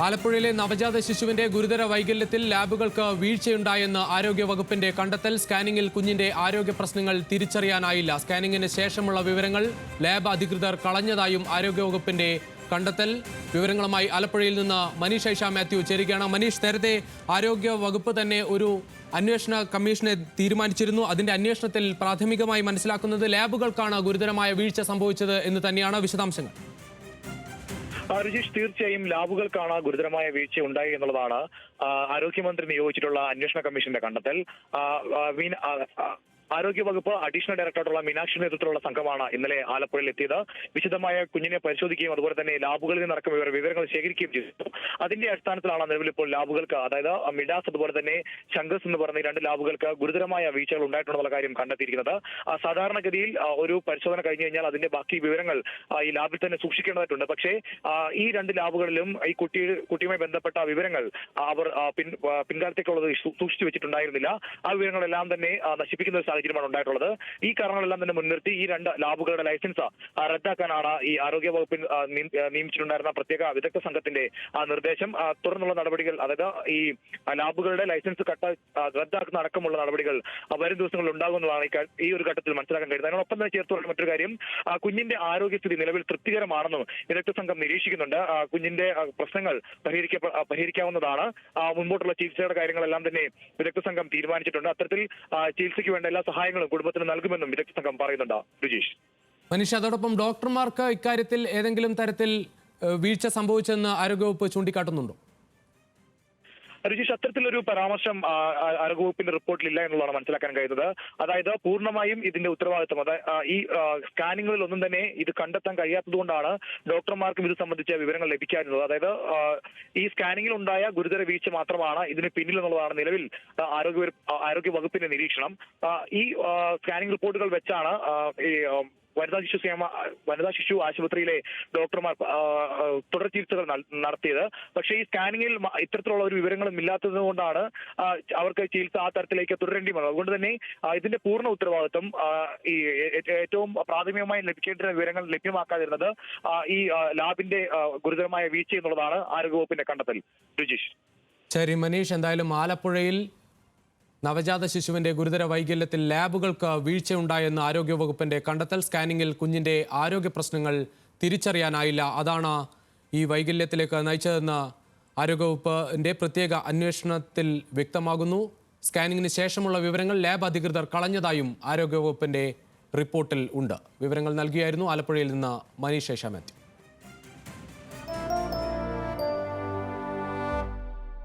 ആലപ്പുഴയിലെ നവജാത ശിശുവിന്റെ ഗുരുതര വൈകല്യത്തിൽ ലാബുകൾക്ക് വീഴ്ചയുണ്ടായെന്ന് ആരോഗ്യവകുപ്പിന്റെ കണ്ടെത്തൽ. സ്കാനിംഗിൽ കുഞ്ഞിന്റെ ആരോഗ്യ പ്രശ്നങ്ങൾ തിരിച്ചറിയാനായില്ല. സ്കാനിംഗിന് ശേഷമുള്ള വിവരങ്ങൾ ലാബ് അധികൃതർ കളഞ്ഞതായും ആരോഗ്യവകുപ്പിന്റെ കണ്ടെത്തൽ. വിവരങ്ങളുമായി ആലപ്പുഴയിൽ നിന്ന് മനീഷ് ഐഷ മാത്യു ചേരുകയാണ്. മനീഷ്, നേരത്തെ ആരോഗ്യവകുപ്പ് തന്നെ ഒരു അന്വേഷണ കമ്മീഷനെ തീരുമാനിച്ചിരുന്നു. അതിന്റെ അന്വേഷണത്തിൽ പ്രാഥമികമായി മനസ്സിലാക്കുന്നത് ലാബുകൾക്കാണ് ഗുരുതരമായ വീഴ്ച സംഭവിച്ചത് എന്ന് തന്നെയാണ്. വിശദാംശങ്ങൾ. രുചീഷ്, തീർച്ചയായും ലാബുകൾക്കാണ് ഗുരുതരമായ വീഴ്ച ഉണ്ടായി എന്നുള്ളതാണ് ആരോഗ്യമന്ത്രി നിയോഗിച്ചിട്ടുള്ള അന്വേഷണ കമ്മീഷന്റെ കണ്ടെത്തൽ. ആരോഗ്യവകുപ്പ് അഡീഷണൽ ഡയറക്ടറായിട്ടുള്ള മീനാക്ഷി നേതൃത്വത്തിലുള്ള സംഘമാണ് ഇന്നലെ ആലപ്പുഴയിൽ എത്തിയത്. വിശദമായ കുഞ്ഞിനെ പരിശോധിക്കുകയും അതുപോലെ തന്നെ ലാബുകളിൽ നിന്നടക്കം വിവരങ്ങൾ ശേഖരിക്കുകയും ചെയ്തു. അതിന്റെ അടിസ്ഥാനത്തിലാണ് നിലവിൽ ഇപ്പോൾ ലാബുകൾക്ക്, അതായത് മിഡാസ് അതുപോലെ തന്നെ ശങ്കസ് എന്ന് പറഞ്ഞ രണ്ട് ലാബുകൾക്ക് ഗുരുതരമായ വീഴ്ചകൾ ഉണ്ടായിട്ടുണ്ടെന്നുള്ള കാര്യം കണ്ടെത്തിയിരിക്കുന്നത്. സാധാരണഗതിയിൽ ഒരു പരിശോധന കഴിഞ്ഞു കഴിഞ്ഞാൽ അതിന്റെ ബാക്കി വിവരങ്ങൾ ഈ ലാബിൽ തന്നെ സൂക്ഷിക്കേണ്ടതായിട്ടുണ്ട്. പക്ഷേ ഈ രണ്ട് ലാബുകളിലും ഈ കുട്ടിയുമായി ബന്ധപ്പെട്ട വിവരങ്ങൾ അവർ പിൻകാലത്തേക്കുള്ളത് സൂക്ഷിച്ചു വെച്ചിട്ടുണ്ടായിരുന്നില്ല. ആ വിവരങ്ങളെല്ലാം തന്നെ നശിപ്പിക്കുന്ന ഒരു സാഹചര്യമാണ് ഉണ്ടായിട്ടുള്ളത്. ഈ കാരണങ്ങളെല്ലാം തന്നെ മുൻനിർത്തി ഈ രണ്ട് ലാബുകളുടെ ലൈസൻസ് റദ്ദാക്കാനാണ് ഈ ആരോഗ്യ വകുപ്പിൽ നിയമിച്ചിട്ടുണ്ടായിരുന്ന പ്രത്യേക വിദഗ്ധ സംഘത്തിന്റെ നിർദ്ദേശം. തുടർന്നുള്ള നടപടികൾ, അതായത് ഈ ലാബുകളുടെ ലൈസൻസ് റദ്ദാക്കുന്ന അടക്കമുള്ള നടപടികൾ വരും ദിവസങ്ങളിൽ ഉണ്ടാകുന്നതാണ് ഈ ഒരു ഘട്ടത്തിൽ മനസ്സിലാക്കാൻ കഴിയുന്നത്. അതിനോടൊപ്പം തന്നെ ചേർത്തുള്ള മറ്റൊരു കാര്യം, കുഞ്ഞിന്റെ ആരോഗ്യസ്ഥിതി നിലവിൽ തൃപ്തികരമാണെന്നും വിദഗ്ധ സംഘം നിരീക്ഷിക്കുന്നുണ്ട്. കുഞ്ഞിന്റെ പ്രശ്നങ്ങൾ പരിഹരിക്കാവുന്നതാണ്. മുൻപോട്ടുള്ള ചികിത്സയുടെ കാര്യങ്ങളെല്ലാം തന്നെ വിദഗ്ധ സംഘം തീരുമാനിച്ചിട്ടുണ്ട്. അത്തരത്തിൽ ചികിത്സയ്ക്ക് വേണ്ട എല്ലാ സഹായങ്ങളും കുടുംബത്തിന് നൽകുമെന്നും വിദഗ്ധ സംഘം പറയുന്നുണ്ട്. രുചീഷ്, മനീഷ്, അതോടൊപ്പം ഡോക്ടർമാർക്ക് ഇക്കാര്യത്തിൽ ഏതെങ്കിലും തരത്തിൽ വീഴ്ച സംഭവിച്ചെന്ന് ആരോഗ്യവകുപ്പ് ചൂണ്ടിക്കാട്ടുന്നുണ്ടോ? രുചീഷ്, അത്തരത്തിലൊരു പരാമർശം ആരോഗ്യവകുപ്പിന്റെ റിപ്പോർട്ടിലില്ല എന്നുള്ളതാണ് മനസ്സിലാക്കാൻ കഴിയുന്നത്. അതായത് പൂർണ്ണമായും ഇതിന്റെ ഉത്തരവാദിത്വം, ഈ സ്കാനിങ്ങുകളിൽ ഒന്നും തന്നെ ഇത് കണ്ടെത്താൻ കഴിയാത്തതുകൊണ്ടാണ് ഡോക്ടർമാർക്കും ഇത് സംബന്ധിച്ച വിവരങ്ങൾ ലഭിക്കാറുള്ളത്. അതായത് ഈ സ്കാനിങ്ങിൽ ഉണ്ടായ ഗുരുതര വീഴ്ച മാത്രമാണ് ഇതിന് പിന്നിൽ എന്നുള്ളതാണ് നിലവിൽ ആരോഗ്യവകുപ്പിന്റെ നിരീക്ഷണം. ഈ സ്കാനിംഗ് റിപ്പോർട്ടുകൾ വെച്ചാണ് ഈ വനിതാ ശിശു ആശുപത്രിയിലെ ഡോക്ടർമാർ തുടർ ചികിത്സകൾ നടത്തിയത്. പക്ഷേ ഈ സ്കാനിങ്ങിൽ ഇത്തരത്തിലുള്ള ഒരു വിവരങ്ങളും ഇല്ലാത്തത് കൊണ്ടാണ് അവർക്ക് ചികിത്സ ആ തരത്തിലേക്ക് തുടരേണ്ടി വന്നത്. അതുകൊണ്ട് തന്നെ ഇതിന്റെ പൂർണ്ണ ഉത്തരവാദിത്വം ഈ ഏറ്റവും പ്രാഥമികമായി ലഭിക്കേണ്ട വിവരങ്ങൾ ലഭ്യമാക്കാതിരുന്നത് ഈ ലാബിന്റെ ഗുരുതരമായ വീഴ്ച എന്നുള്ളതാണ് ആരോഗ്യവകുപ്പിന്റെ കണ്ടെത്തൽ. രുചീഷ്. ശരി മനീഷ്, എന്തായാലും ആലപ്പുഴയിൽ നവജാത ശിശുവിന്റെ ഗുരുതര വൈകല്യത്തിൽ ലാബുകൾക്ക് വീഴ്ചയുണ്ടായെന്ന് ആരോഗ്യവകുപ്പിന്റെ കണ്ടെത്തൽ. സ്കാനിങ്ങിൽ കുഞ്ഞിന്റെ ആരോഗ്യ പ്രശ്നങ്ങൾ തിരിച്ചറിയാനായില്ല. അതാണ് ഈ വൈകല്യത്തിലേക്ക് നയിച്ചതെന്ന് ആരോഗ്യവകുപ്പിന്റെ പ്രത്യേക അന്വേഷണത്തിൽ വ്യക്തമാകുന്നു. സ്കാനിങ്ങിന് ശേഷമുള്ള വിവരങ്ങൾ ലാബ് അധികൃതർ കളഞ്ഞതായും ആരോഗ്യവകുപ്പിന്റെ റിപ്പോർട്ടിൽ ഉണ്ട്. വിവരങ്ങൾ നൽകിയായിരുന്നു ആലപ്പുഴയിൽ നിന്ന് മനീഷ് ഐഷ മാത്യു.